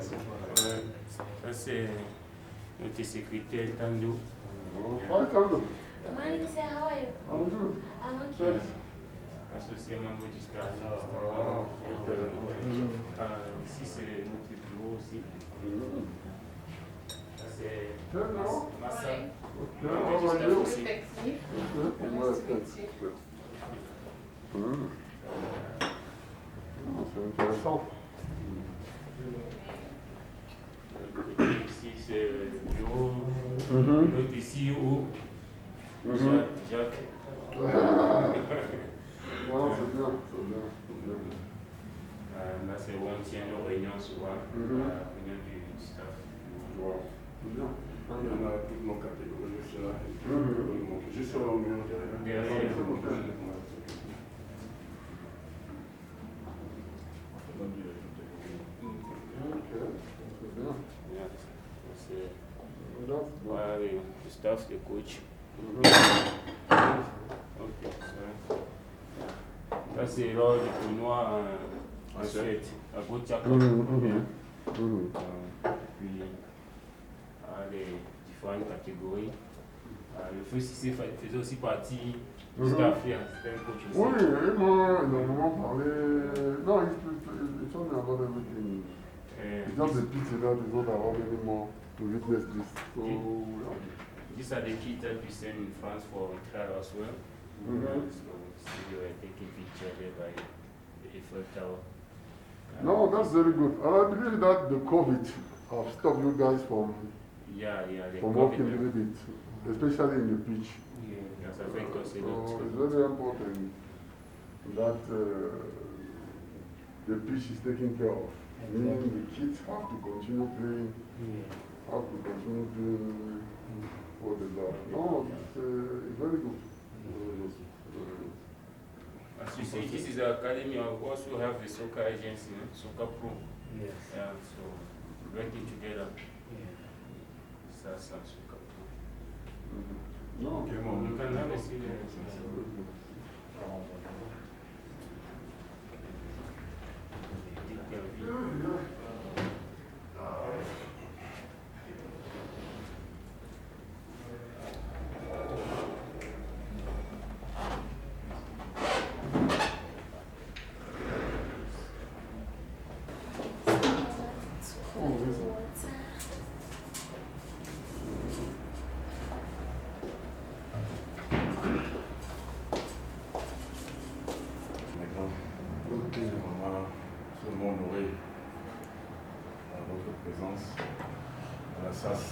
Ouais. Ça, c'est notre secrétaire Tando. Hi, Tando. Morning, sir. How are you? I'm good. I'm okay. Associé membre du staff. Ici, c'est notre bureau aussi. Ça, c'est Massa. Membre du staff aussi. C'est intéressant. Ici, c'est le bureau. Notre CEO, Jacques. C'est bien. Là, c'est où on tient nos réunions souvent, la réunion du staff. C'est bien. Il y en a toutes nos catégories, là. Juste sur le mur derrière. C'est bien. Voilà, le staff, le coach. Ça, c'est lors du tournoi en Suède, à Gotiaka. Puis, les différentes catégories. Le feu 6 faisait aussi partie du staff, c'était un coach aussi. Oui, et moi, énormément parlé. Non, it's only about everything. It's just the pitch that is not allowed anymore to witness this. So, yeah. These are the kids that we sent in France for trial as well. So, we were taking pictures there by the Eiffel Tower. No, that's very good. And I believe that the COVID have stopped you guys from working a little bit, especially in the pitch. Yes, I think So it's very important that the pitch is taken care of. Meaning the kids have to continue playing, have to continue doing what they love. No, it's very good. As you see, this is the academy. We also have the soccer agency, Soccer Pro. Yes. Yeah, so working together. SAS and Soccer Pro. No, You can have a seat there. C'est vraiment seulement honoré à votre présence à la SAS.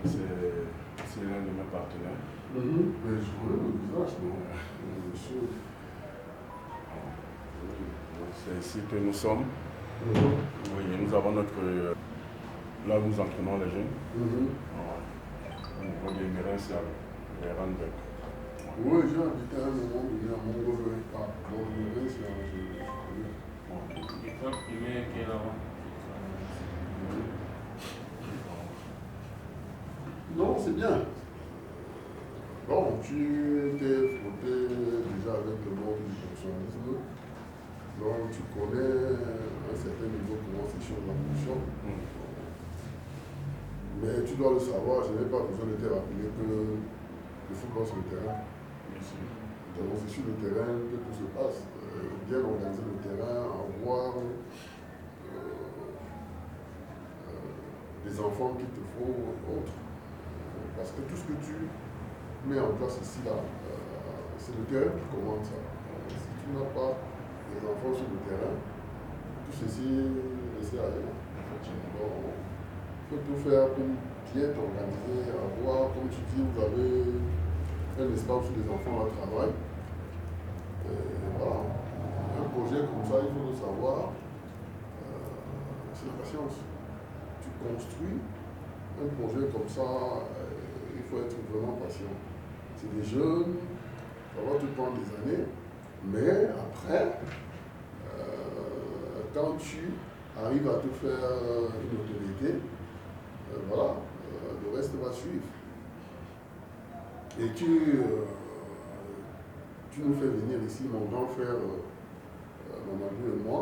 C'est l'un de mes partenaires. Mais je connais le visage, non? Monsieur. C'est ici que nous sommes. Oui, et nous avons notre. Là, nous entraînons les jeunes. Au niveau des Mérins, c'est les Randbeck. Oui, j'ai habité à un moment donné à Montgomery Park. Montgomery, c'est un jeu. L'école primaire qui est là-bas. Non, c'est bien. Bon, tu t'es frotté déjà avec le monde du professionnalisme. Donc, tu connais à un certain niveau comment c'est sur la fonction. Mais tu dois le savoir, je n'ai pas besoin de te rappeler que le football sur le terrain. Donc, c'est sur le terrain que tout se passe. Bien organiser le terrain, avoir des enfants qui te font autre. Parce que tout ce que tu mets en place ici, là, c'est le terrain qui commande ça. Si tu n'as pas des enfants sur le terrain, tout ceci ne sert à rien. Donc, il faut tout faire pour bien t'organiser, avoir, comme tu dis, vous avez un espace où les enfants travaillent. Voilà. Un projet comme ça, il faut le savoir. C'est la patience. Tu construis un projet comme ça, il faut être vraiment patient. C'est des jeunes, ça va te prendre des années, mais après, quand tu arrives à te faire une autorité, voilà, le reste va suivre. Et tu nous fais venir ici, mon grand frère Mamadou et moi,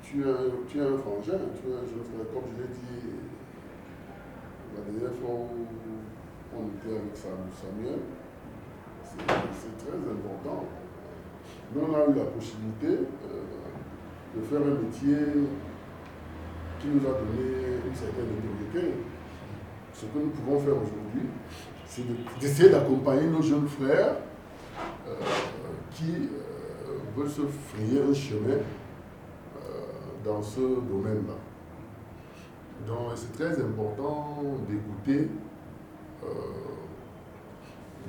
tu tu es un frangin, tu es un jeune frère, comme je l'ai dit la dernière fois où on était avec Samuel, c'est très important. Nous, on a eu la possibilité de faire un métier qui nous a donné une certaine notoriété. Ce que nous pouvons faire aujourd'hui, c'est d'essayer d'accompagner nos jeunes frères qui veulent se frayer un chemin dans ce domaine-là. Donc c'est très important d'écouter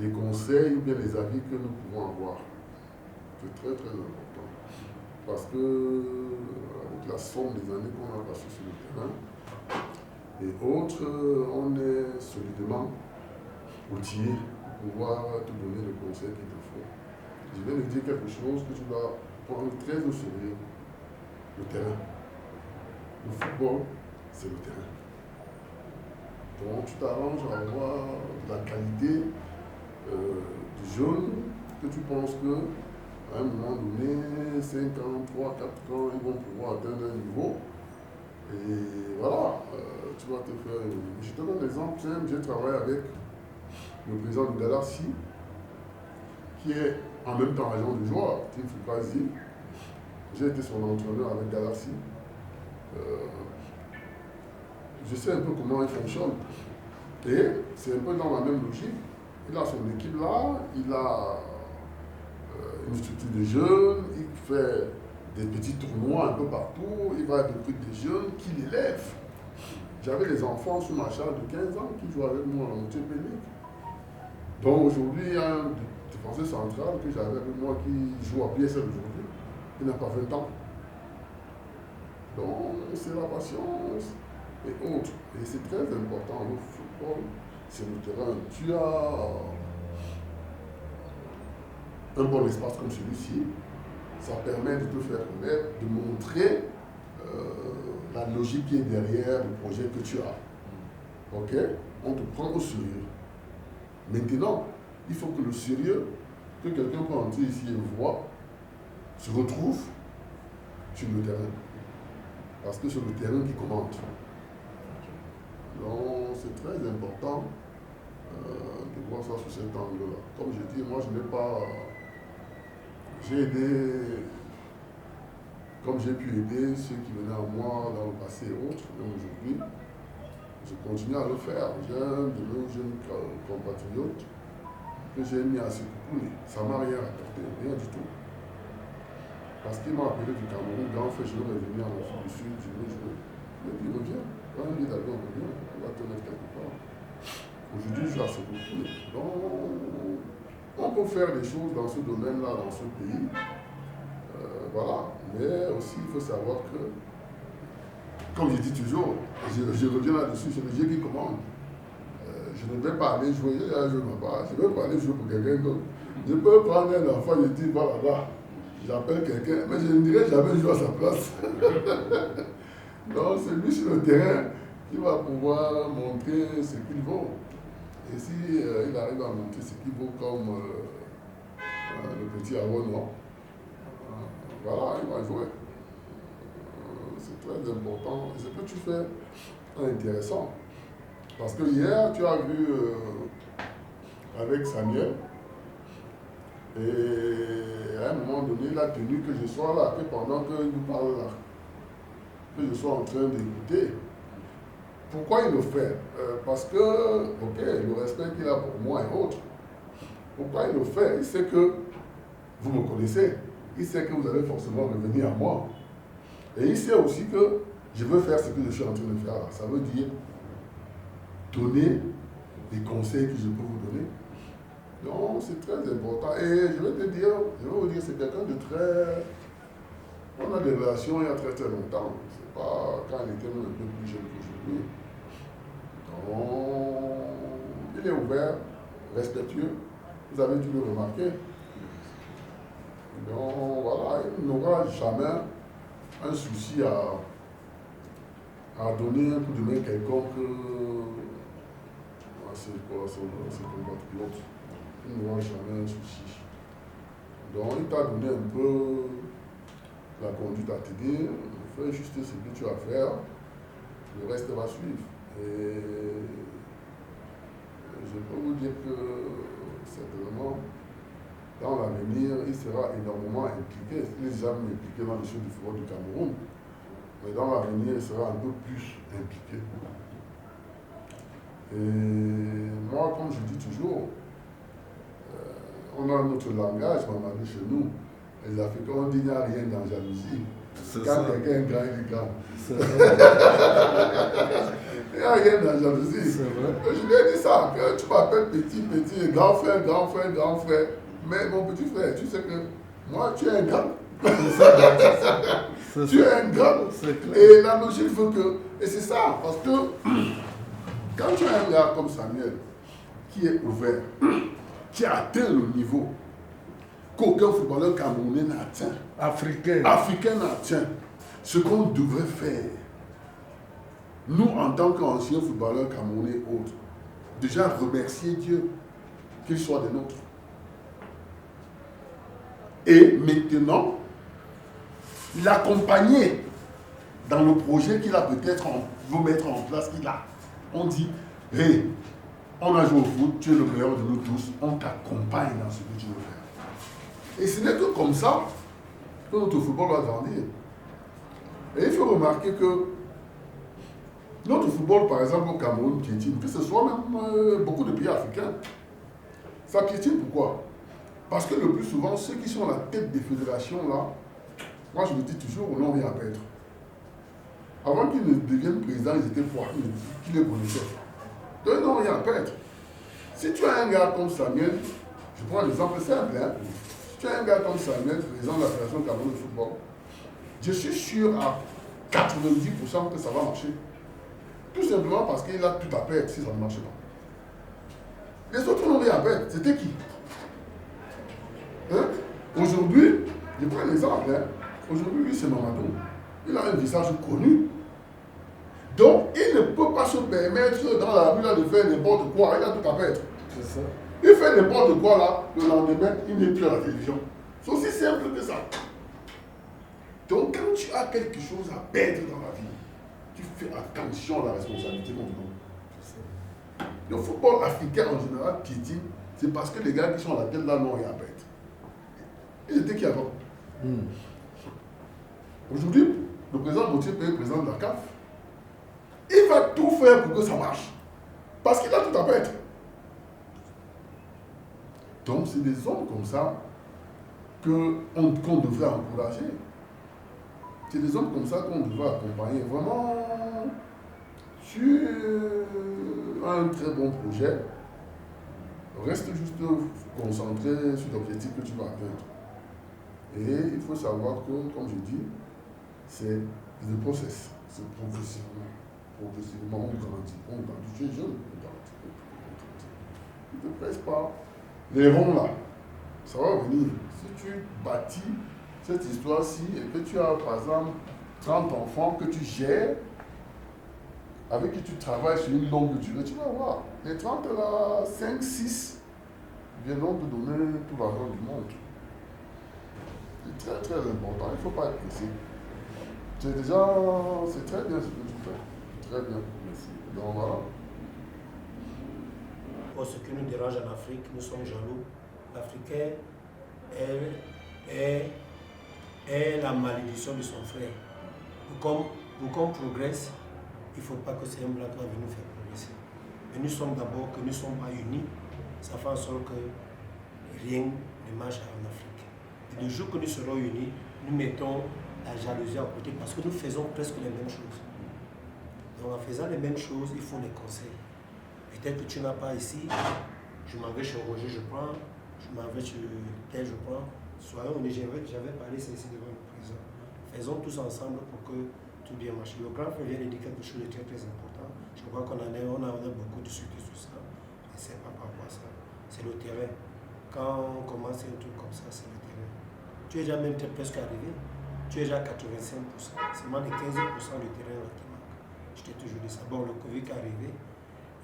les conseils ou bien les avis que nous pouvons avoir. C'est très très important. Parce que avec la somme des années qu'on a passées sur le terrain et autres, on est solidement outillé pour pouvoir te donner le conseil qu'il te faut. Je viens de dire quelque chose que tu dois prendre très au sérieux. Le terrain. Le football, c'est le terrain. Donc tu t'arranges à avoir la qualité du jeune que tu penses que à un moment donné, 5 ans, 3, 4 ans, ils vont pouvoir atteindre un niveau. Et voilà, tu vas te faire. Je te donne un exemple simple, j'ai travaillé avec le président de Galaxy, qui est en même temps agent de joueur, Tim Fukazi. J'ai été son entraîneur avec Galaxy. Je sais un peu comment il fonctionne. Et c'est un peu dans la même logique. Il a son équipe là, il a une structure de jeunes, il fait des petits tournois un peu partout, il va recruter des jeunes qu'il élève. J'avais des enfants sous ma charge de 15 ans qui jouaient avec moi en Champions League. Donc aujourd'hui, il y a un défenseur central que j'avais avec moi qui joue à PSL aujourd'hui. Il n'a pas 20 ans. Donc c'est la patience et autres. Et c'est très important. Le football, c'est le terrain. Tu as un bon espace comme celui-ci. Ça permet de te faire connaître, de montrer la logique qui est derrière le projet que tu as. Ok? On te prend au sérieux. Maintenant, il faut que le sérieux que quelqu'un peut entrer ici et voir se retrouve sur le terrain. Parce que c'est le terrain qui commande. Donc c'est très important de voir ça sous cet angle-là. Comme je dis, moi je n'ai pas... J'ai aidé, comme j'ai pu aider ceux qui venaient à moi dans le passé et autres, même aujourd'hui, je continue à le faire. J'ai un de nos jeunes compatriotes que j'ai mis à Sekoukoulé. Ça ne m'a rien rapporté, rien du tout. Parce qu'il m'a appelé du Cameroun, en fait, je vais revenir en Afrique du Sud, je vais jouer. Il m'a dit, reviens, prends un billet d'avion, reviens, on va te mettre quelque part. Aujourd'hui, je suis à Sekoukoulé. Donc, on peut faire des choses dans ce domaine-là, dans ce pays. Voilà. Mais aussi, il faut savoir que, comme je dis toujours, je reviens là-dessus, c'est le jeu qui commande. Je ne vais pas aller jouer, je ne vais pas aller jouer pour quelqu'un d'autre. Je peux prendre un enfant, je dis, voilà, là, j'appelle quelqu'un, mais je ne dirai jamais jouer à sa place. Donc, c'est lui sur le terrain qui va pouvoir montrer ce qu'il vaut. Et si il arrive à montrer ce qu'il vaut comme le petit Arono, voilà, il va jouer. C'est très important. Et ce que tu fais est intéressant. Parce que hier, tu as vu avec Samuel, et à un moment donné, il a tenu que je sois là, que pendant qu'il nous parle là, que je sois en train d'écouter. Pourquoi il le fait? Parce que, ok, le respect qu'il a pour moi et autres. Pourquoi il le fait? Il sait que vous me connaissez. Il sait que vous allez forcément revenir à moi. Et il sait aussi que je veux faire ce que je suis en train de faire là. Ça veut dire donner des conseils que je peux vous donner. Donc, c'est très important. Et je vais vous dire, c'est quelqu'un de très... On a des relations il y a très très longtemps. C'est pas quand il était même un peu plus jeune qu'aujourd'hui. Donc, il est ouvert, respectueux. Vous avez dû le remarquer. Donc, voilà, il n'aura jamais un souci à donner un coup de main quelconque à ses compatriotes. Il n'aura jamais un souci. Donc, il t'a donné un peu la conduite à t'aider, fais juste ce que tu as à faire, le reste va suivre. Et je peux vous dire que certainement, dans l'avenir, il sera énormément impliqué. Il est déjà impliqué dans les choses du football du Cameroun. Mais dans l'avenir, il sera un peu plus impliqué. Et moi, comme je dis toujours, on a notre langage, maman, chez nous. Les Africains, on dit qu'il n'y a rien dans la jalousie. Quand quelqu'un est grand, il est grand. Il n'y a rien dans la jalousie. Je lui ai dit ça, que tu m'appelles petit, petit, grand frère, grand frère, grand frère. Mais mon petit frère, tu sais que moi, tu es un grand. Tu es un grand. Et la logique veut que... Et c'est ça, parce que quand tu as un gars comme Samuel, qui est ouvert, qui a atteint le niveau qu'aucun footballeur camerounais n'a atteint, africain n'a atteint, ce qu'on devrait faire, nous en tant qu'anciens footballeurs camerounais autres, déjà remercier Dieu qu'il soit des nôtres. Et maintenant, l'accompagner dans le projet qu'il a peut-être veut mettre en place, qu'il a. On dit, hey, on a joué au foot, tu es le meilleur de nous tous, on t'accompagne dans ce que tu veux faire. Et ce n'est que comme ça que notre football va grandir. Et il faut remarquer que notre football, par exemple au Cameroun, piétine, que ce soit même beaucoup de pays africains. Ça piétine pourquoi? Parce que le plus souvent, ceux qui sont à la tête des fédérations là, moi je le dis toujours, on n'en rien à perdre. Avant qu'ils ne deviennent présidents, ils étaient forts, qui les connaissaient. Donc ils n'ont rien à perdre. Si tu as un gars comme Samuel, je prends l'exemple simple, hein, si tu as un gars comme Samuel, président de la Fédération Cameroun de football, je suis sûr à 90% que ça va marcher. Tout simplement parce qu'il a tout à perdre si ça ne marche pas. Les autres n'ont rien à perdre. C'était qui? Hein? Aujourd'hui, je prends l'exemple, hein. Aujourd'hui, lui, c'est Mamadou. Il a un visage connu. Donc, il ne peut pas se permettre dans la rue là, de faire n'importe quoi. Il a tout à perdre. C'est ça. Il fait n'importe quoi là, le lendemain, il n'est plus à la télévision. C'est aussi simple que ça. Donc, quand tu as quelque chose à perdre dans la vie, tu fais attention à la responsabilité qu'on te donne. Le football africain en général piétine, c'est parce que les gars qui sont à la tête là n'ont rien à perdre. Ils étaient qui avant? Aujourd'hui, le président Gauthier est le président de la CAF. Il va tout faire pour que ça marche. Parce qu'il a tout à perdre. Donc, c'est des hommes comme ça qu'on devrait encourager. C'est des hommes comme ça qu'on devrait accompagner. Vraiment, tu as un très bon projet. Reste juste concentré sur l'objectif que tu vas atteindre. Et il faut savoir que, comme je dis, c'est le process. C'est progressivement. Progressivement, on grandit. Tu es jeune, on grandit. Ne te presse pas. Les ronds là, ça va venir. Si tu bâtis cette histoire-ci et que tu as, par exemple, 30 enfants que tu gères, avec qui tu travailles sur une longue durée, tu vas voir. Les 30 là, 5, 6 viendront te donner tout l'argent du monde. C'est très très important, il ne faut pas être pressé. C'est très bien ce que tu fais. Très bien. Merci. Donc voilà. Pour ce qui nous dérange en Afrique, nous sommes jaloux. L'Africain est la malédiction de son frère. Pour qu'on progresse, il ne faut pas que c'est un blanc qui va venir nous faire progresser. Mais nous sommes d'abord que nous ne sommes pas unis. Ça fait en sorte que rien ne marche en Afrique. Et le jour que nous serons unis, nous mettons la jalousie à côté parce que nous faisons presque les mêmes choses. Donc en faisant les mêmes choses, il faut les conseils. Peut-être que tu n'as pas ici, je m'en vais chez Roger, je prends, je m'en vais chez tel, je prends. Soyons honnêtes, j'avais parlé ici devant le président. Faisons tous ensemble pour que tout bien marche. Le grand frère vient de dire quelque chose de très très important. Je crois qu'on a beaucoup discuté sur ça. Et c'est pas par rapport à ça. C'est le terrain. Quand on commence un truc comme ça, c'est le terrain. Tu es déjà même presque arrivé. Tu es déjà à 85%. C'est moins de 15% du terrain qui manque. Je t'ai toujours dit ça. Bon, le Covid est arrivé.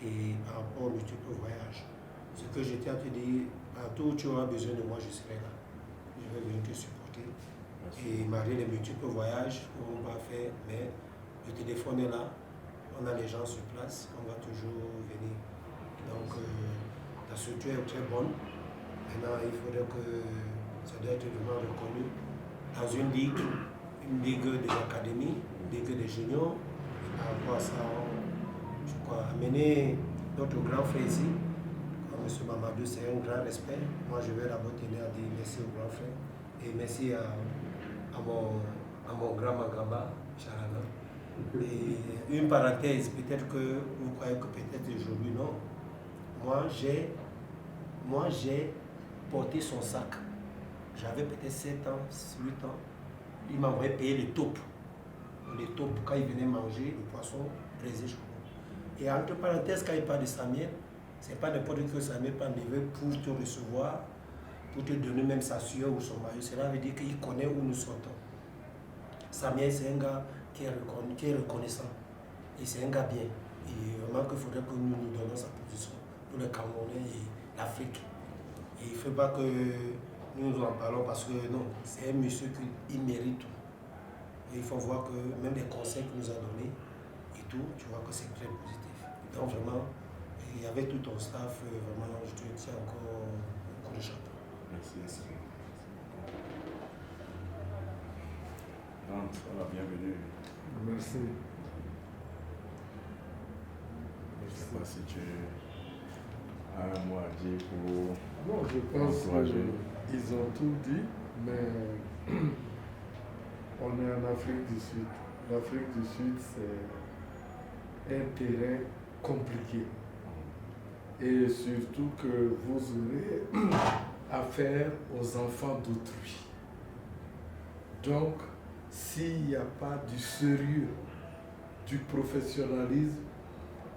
Et par rapport au multiple voyage, ce que j'étais à te dire, partout où tu auras besoin de moi, je serai là. Je vais venir te supporter. Merci. Et démarrer les multiples voyages qu'on va faire, mais le téléphone est là, on a les gens sur place, on va toujours venir. Donc la structure est très bonne. Maintenant, il faudrait que ça doit être vraiment reconnu dans une ligue des académies, une ligue des juniors. Par rapport à ça, je crois, amener notre grand frère ici, comme M. Mamadou, c'est un grand respect. Moi, je vais d'abord tenir à dire merci au grand frère et merci à mon grand Magamba, Charana. Et une parenthèse, peut-être que vous croyez que peut-être aujourd'hui, non. Moi, j'ai porté son sac. J'avais peut-être 7 ans, 8 ans. Il m'avait payé les taupes. Les taupes, quand il venait manger le poisson braisé, je crois. Et entre parenthèses, quand il parle de Samuel, c'est pas n'importe qui que Samuel peut enlever pour te recevoir, pour te donner même sa sueur ou son maillot. Cela veut dire qu'il connaît où nous sortons. Samuel, c'est un gars qui est reconnaissant. Et c'est un gars bien. Et vraiment qu'il faudrait que nous donnons sa position pour les Camerounais et l'Afrique. Et il ne faut pas que nous en parlons parce que non, c'est un monsieur qui mérite tout. Et il faut voir que même les conseils qu'il nous a donnés et tout, tu vois que c'est très positif. Donc vraiment, il y avait tout ton staff, vraiment, je te tiens encore au coup de chapeau. Merci. Voilà, bienvenue. Merci. Je ne sais pas si tu as un mot à dire pour Non, je pense encourager. qu'ils ont tout dit, mais on est en Afrique du Sud. L'Afrique du Sud, c'est un terrain compliqué. Et surtout que vous aurez affaire aux enfants d'autrui. Donc, s'il n'y a pas du sérieux, du professionnalisme,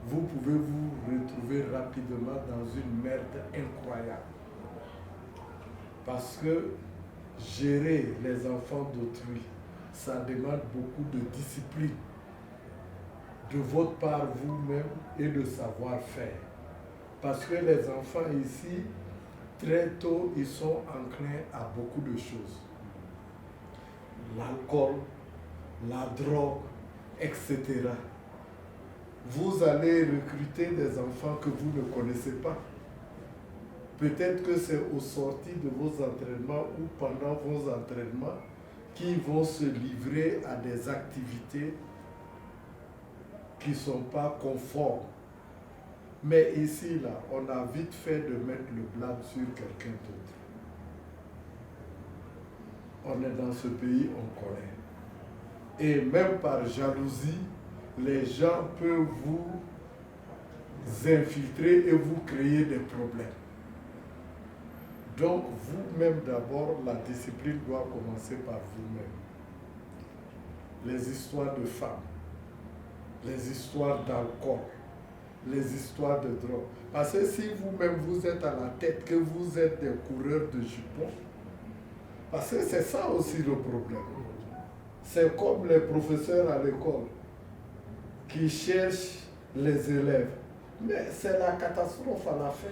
vous pouvez vous retrouver rapidement dans une merde incroyable. Parce que gérer les enfants d'autrui, ça demande beaucoup de discipline de votre part vous-même et de savoir-faire. Parce que les enfants ici, très tôt, ils sont enclins à beaucoup de choses. L'alcool, la drogue, etc. Vous allez recruter des enfants que vous ne connaissez pas. Peut-être que c'est au sorti de vos entraînements ou pendant vos entraînements qu'ils vont se livrer à des activités qui ne sont pas conformes. Mais ici, là, on a vite fait de mettre le blâme sur quelqu'un d'autre. On est dans ce pays, on connaît. Et même par jalousie, les gens peuvent vous infiltrer et vous créer des problèmes. Donc, vous-même d'abord, la discipline doit commencer par vous-même. Les histoires de femmes, les histoires d'alcool, les histoires de drogue. Parce que si vous-même vous êtes à la tête, que vous êtes des coureurs de jupons, parce que c'est ça aussi le problème. C'est comme les professeurs à l'école qui cherchent les élèves. Mais c'est la catastrophe à la fin.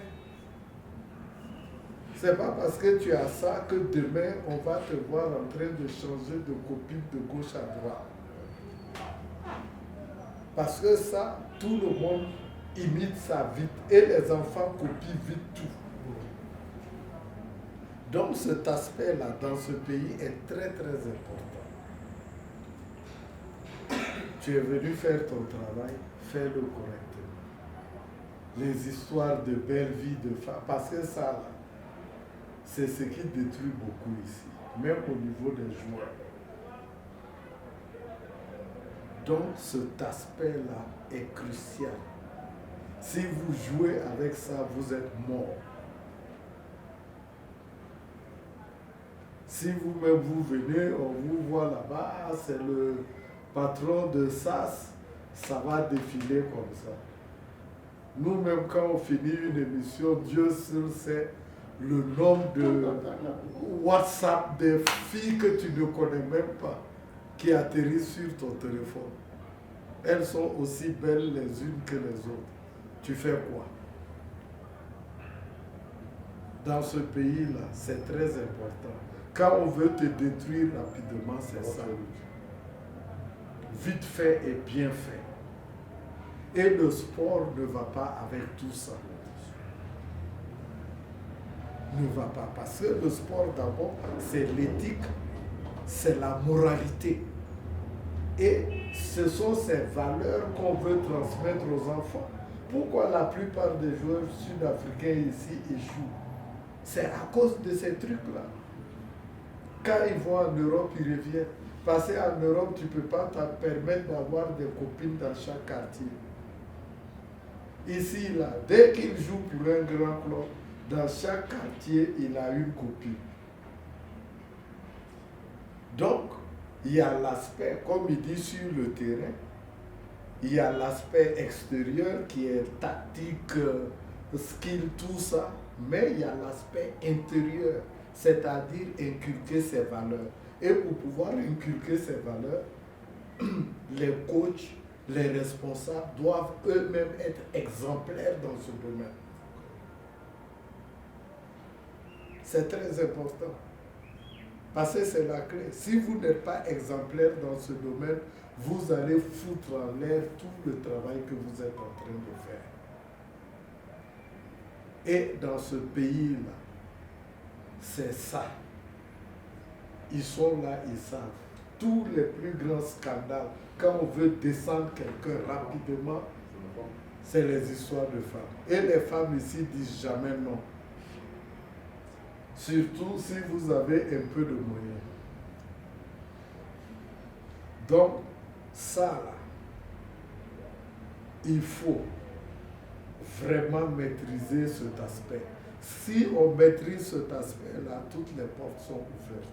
C'est pas parce que tu as ça que demain on va te voir en train de changer de copie de gauche à droite. Parce que ça, tout le monde imite ça vite et les enfants copient vite tout. Donc cet aspect-là dans ce pays est très très important. Tu es venu faire ton travail, fais-le correctement. Les histoires de belle vie de femmes, parce que ça là, c'est ce qui détruit beaucoup ici, même au niveau des joueurs. Donc cet aspect-là est crucial. Si vous jouez avec ça, vous êtes mort. Si vous-même vous venez, on vous voit là-bas, c'est le patron de SAS, ça va défiler comme ça. Nous-mêmes, quand on finit une émission, Dieu seul sait le nombre de WhatsApp des filles que tu ne connais même pas qui atterrissent sur ton téléphone. Elles sont aussi belles les unes que les autres. Tu fais quoi? Dans ce pays-là, c'est très important. Quand on veut te détruire rapidement, c'est ça. Vite fait et bien fait. Et le sport ne va pas avec tout ça. Ne va pas. Parce que le sport, d'abord, c'est l'éthique, c'est la moralité. Et ce sont ces valeurs qu'on veut transmettre aux enfants. Pourquoi la plupart des joueurs sud-africains ici échouent? C'est à cause de ces trucs-là. Quand ils vont en Europe, ils reviennent. Parce qu'en Europe, tu ne peux pas te permettre d'avoir des copines dans chaque quartier. Ici, là, dès qu'il joue pour un grand club, dans chaque quartier, il a une copine. Donc, il y a l'aspect, comme il dit, sur le terrain, il y a l'aspect extérieur qui est tactique, skill, tout ça, mais il y a l'aspect intérieur, c'est-à-dire inculquer ses valeurs. Et pour pouvoir inculquer ces valeurs, les coachs, les responsables doivent eux-mêmes être exemplaires dans ce domaine. C'est très important. Parce que c'est la clé. Si vous n'êtes pas exemplaire dans ce domaine, vous allez foutre en l'air tout le travail que vous êtes en train de faire. Et dans ce pays-là, c'est ça. Ils sont là, ils savent. Tous les plus grands scandales, quand on veut descendre quelqu'un rapidement, c'est les histoires de femmes. Et les femmes ici disent jamais non. Surtout si vous avez un peu de moyens. Donc, ça là, il faut vraiment maîtriser cet aspect. Si on maîtrise cet aspect-là, toutes les portes sont ouvertes.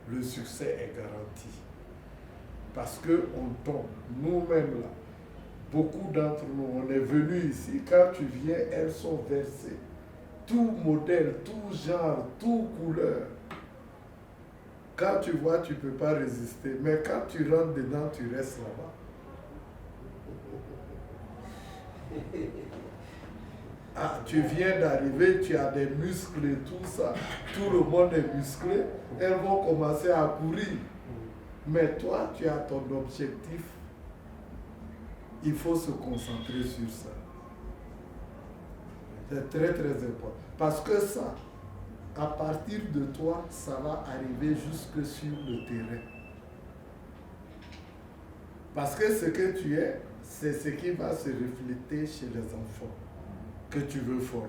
Le succès est garanti. Parce qu'on tombe, nous-mêmes là, beaucoup d'entre nous, on est venus ici, quand tu viens, elles sont versées. Tout modèle, tout genre, tout couleur. Quand tu vois, tu ne peux pas résister. Mais quand tu rentres dedans, tu restes là-bas. Ah, tu viens d'arriver, tu as des muscles et tout ça. Tout le monde est musclé. Elles vont commencer à courir. Mais toi, tu as ton objectif. Il faut se concentrer sur ça. C'est très très important. Parce que ça, à partir de toi, ça va arriver jusque sur le terrain. Parce que ce que tu es, c'est ce qui va se refléter chez les enfants que tu veux former.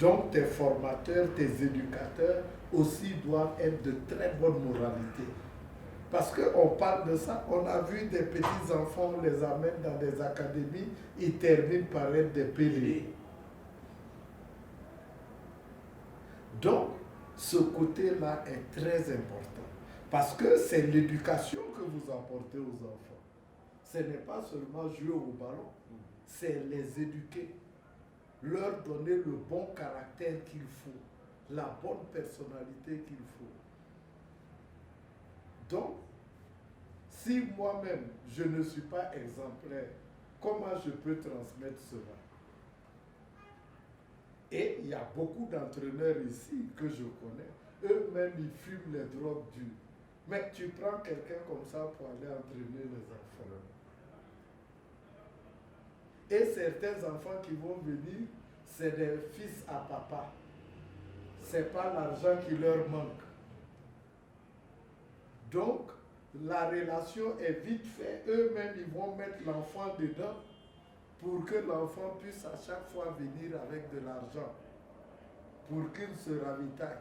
Donc tes formateurs, tes éducateurs aussi doivent être de très bonne moralité. Parce qu'on parle de ça, on a vu des petits enfants, on les amène dans des académies, ils terminent par être des pélés. Donc, ce côté-là est très important. Parce que c'est l'éducation que vous apportez aux enfants. Ce n'est pas seulement jouer au ballon, c'est les éduquer. Leur donner le bon caractère qu'il faut, la bonne personnalité qu'il faut. Donc, si moi-même, je ne suis pas exemplaire, comment je peux transmettre cela? Et il y a beaucoup d'entraîneurs ici que je connais. Eux-mêmes, ils fument les drogues dures. Mais tu prends quelqu'un comme ça pour aller entraîner les enfants. Et certains enfants qui vont venir, c'est des fils à papa. Ce n'est pas l'argent qui leur manque. Donc, la relation est vite faite. Eux-mêmes, ils vont mettre l'enfant dedans pour que l'enfant puisse à chaque fois venir avec de l'argent, pour qu'il se ravitaille.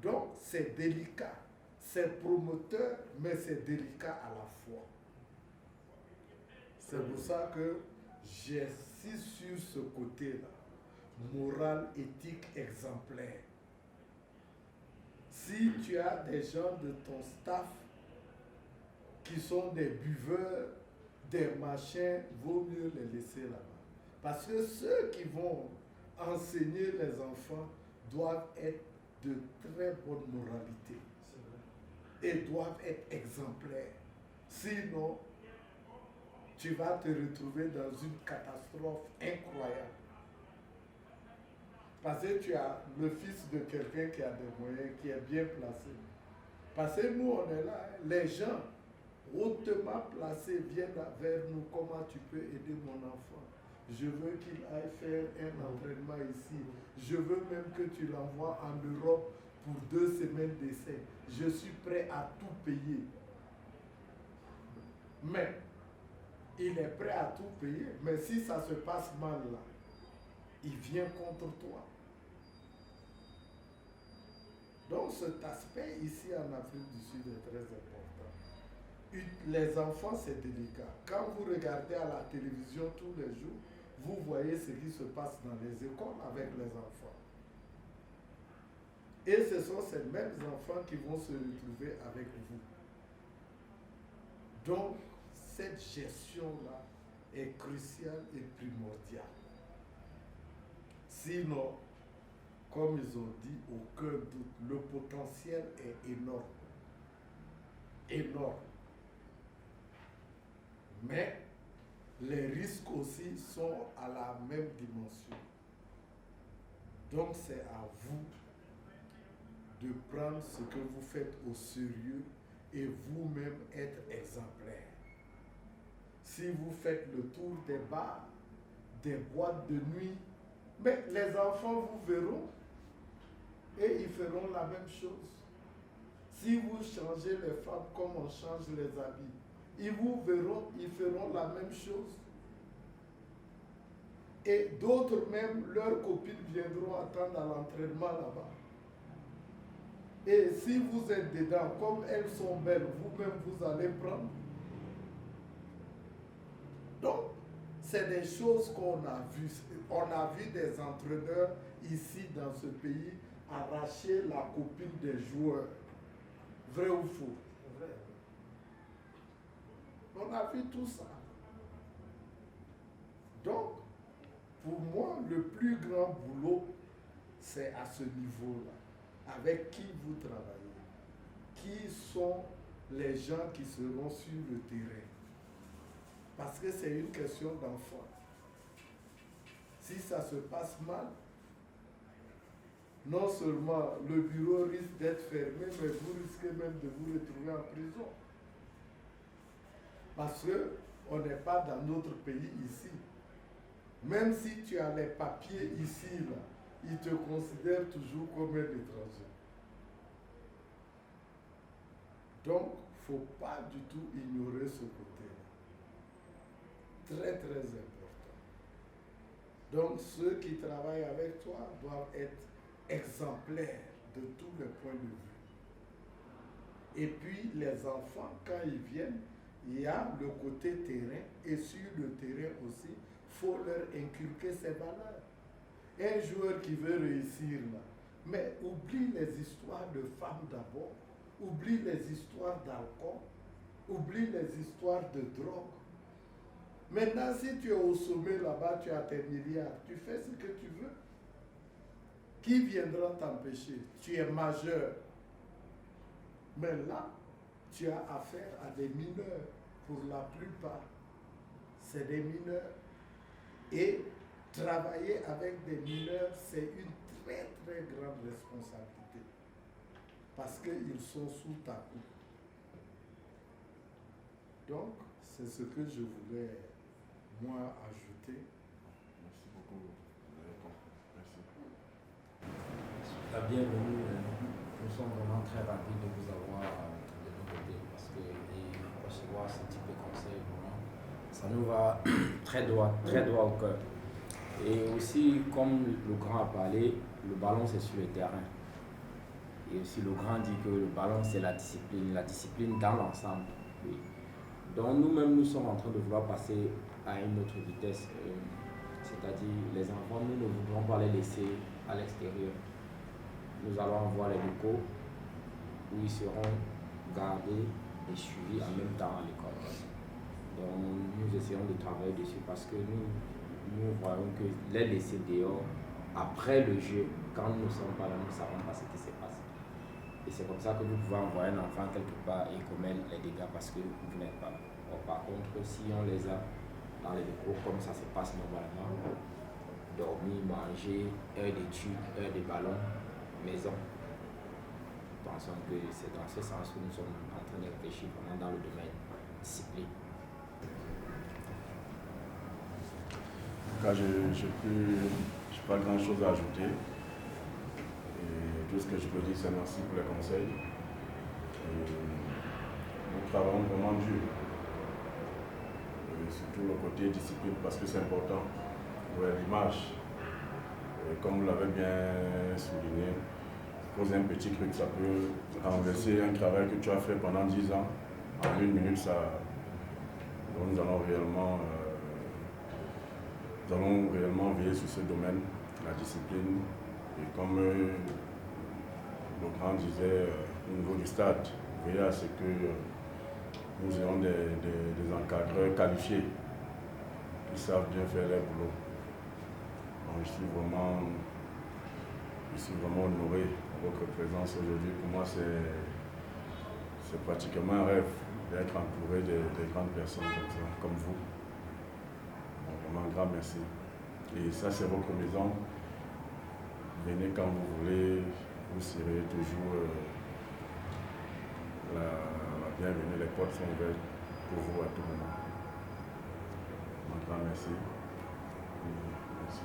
Donc, c'est délicat. C'est promoteur, mais c'est délicat à la fois. C'est pour ça que j'insiste sur ce côté-là. Morale, éthique, exemplaire. Si tu as des gens de ton staff qui sont des buveurs, des machins, vaut mieux les laisser là-bas. Parce que ceux qui vont enseigner les enfants doivent être de très bonne moralité et doivent être exemplaires. Sinon, tu vas te retrouver dans une catastrophe incroyable. Parce que tu as le fils de quelqu'un qui a des moyens, qui est bien placé. Parce que nous, on est là, les gens hautement placés viennent vers nous. Comment tu peux aider mon enfant? Je veux qu'il aille faire un entraînement ici. Je veux même que tu l'envoies en Europe pour 2 semaines d'essai. Je suis prêt à tout payer. Mais, il est prêt à tout payer. Mais si ça se passe mal là, il vient contre toi. Donc cet aspect ici en Afrique du Sud est très important. Les enfants, c'est délicat. Quand vous regardez à la télévision tous les jours, vous voyez ce qui se passe dans les écoles avec les enfants. Et ce sont ces mêmes enfants qui vont se retrouver avec vous. Donc, cette gestion-là est cruciale et primordiale. Sinon, comme ils ont dit, aucun doute, le potentiel est énorme. Énorme. Mais les risques aussi sont à la même dimension. Donc c'est à vous de prendre ce que vous faites au sérieux et vous-même être exemplaire. Si vous faites le tour des bars, des boîtes de nuit, mais les enfants vous verront et ils feront la même chose. Si vous changez les femmes comme on change les habits, ils vous verront, ils feront la même chose. Et d'autres même, leurs copines viendront attendre à l'entraînement là-bas. Et si vous êtes dedans, comme elles sont belles, vous-même vous allez prendre. Donc, c'est des choses qu'on a vues. On a vu des entraîneurs ici dans ce pays arracher la copine des joueurs. Vrai ou faux? Vrai. On a vu tout ça. Donc, pour moi, le plus grand boulot, c'est à ce niveau-là. Avec qui vous travaillez? Qui sont les gens qui seront sur le terrain? Parce que c'est une question d'enfant. Si ça se passe mal, non seulement le bureau risque d'être fermé, mais vous risquez même de vous retrouver en prison. Parce qu'on n'est pas dans notre pays ici. Même si tu as les papiers ici, là, ils te considèrent toujours comme un étranger. Donc, il ne faut pas du tout ignorer ce côté-là. Très, très important. Donc, ceux qui travaillent avec toi doivent être exemplaires de tous les points de vue. Et puis, les enfants, quand ils viennent, il y a le côté terrain, et sur le terrain aussi, il faut leur inculquer ces valeurs. Un joueur qui veut réussir là, mais oublie les histoires de femmes d'abord, oublie les histoires d'alcool, oublie les histoires de drogue. Maintenant, si tu es au sommet là-bas, tu as tes milliards, tu fais ce que tu veux. Qui viendra t'empêcher? Tu es majeur. Mais là, tu as affaire à des mineurs, pour la plupart. C'est des mineurs. Et travailler avec des mineurs, c'est une très très grande responsabilité. Parce qu'ils sont sous ta coupe. Donc, c'est ce que je voulais, moi, ajouter. Merci beaucoup. Vous avez compris. Merci. La bienvenue. Nous sommes vraiment très ravis de vous avoir de nos côtés parce que recevoir ce type de conseils, vraiment, ça nous va très droit au cœur. Et aussi, comme le grand a parlé, le ballon c'est sur le terrain. Et aussi le grand dit que le ballon c'est la discipline dans l'ensemble. Oui. Donc nous-mêmes, nous sommes en train de vouloir passer à une autre vitesse. C'est-à-dire, les enfants, nous ne voudrons pas les laisser à l'extérieur. Nous allons avoir les locaux où ils seront gardés et suivis en même temps à l'école. Donc nous essayons de travailler dessus parce que nous voyons que les laisser dehors, après le jeu, quand nous ne sommes pas là, nous ne savons pas ce qui se passe. Et c'est comme ça que nous pouvons envoyer un enfant quelque part et commettre les dégâts parce que vous n'êtes pas là. Or, par contre, si on les a dans les locaux comme ça se passe normalement, dormir, manger, heure d'études, heure de ballon, maison. Pensons que c'est dans ce sens que nous sommes en train de réfléchir vraiment dans le domaine discipline. En tout cas, je n'ai pas grand chose à ajouter. Et tout ce que je peux dire, c'est merci pour les conseils. Et nous travaillons vraiment dur. Et surtout le côté discipline, parce que c'est important. Ouais, l'image. Comme vous l'avez bien souligné, poser un petit truc, ça peut renverser un travail que tu as fait pendant 10 ans. En 1 minute, ça. Donc nous allons réellement veiller sur ce domaine, la discipline. Et comme le grand disait au niveau du stade, veiller à ce que nous ayons des encadreurs qualifiés qui savent bien faire leur boulot. Donc, je suis vraiment honoré de votre présence aujourd'hui. Pour moi, c'est pratiquement un rêve d'être entouré de grandes personnes comme vous. Donc, vraiment un grand merci. Et ça, c'est votre maison. Venez quand vous voulez, vous serez toujours la bienvenue. Les portes sont ouvertes pour vous à tout moment. Un grand merci. Merci.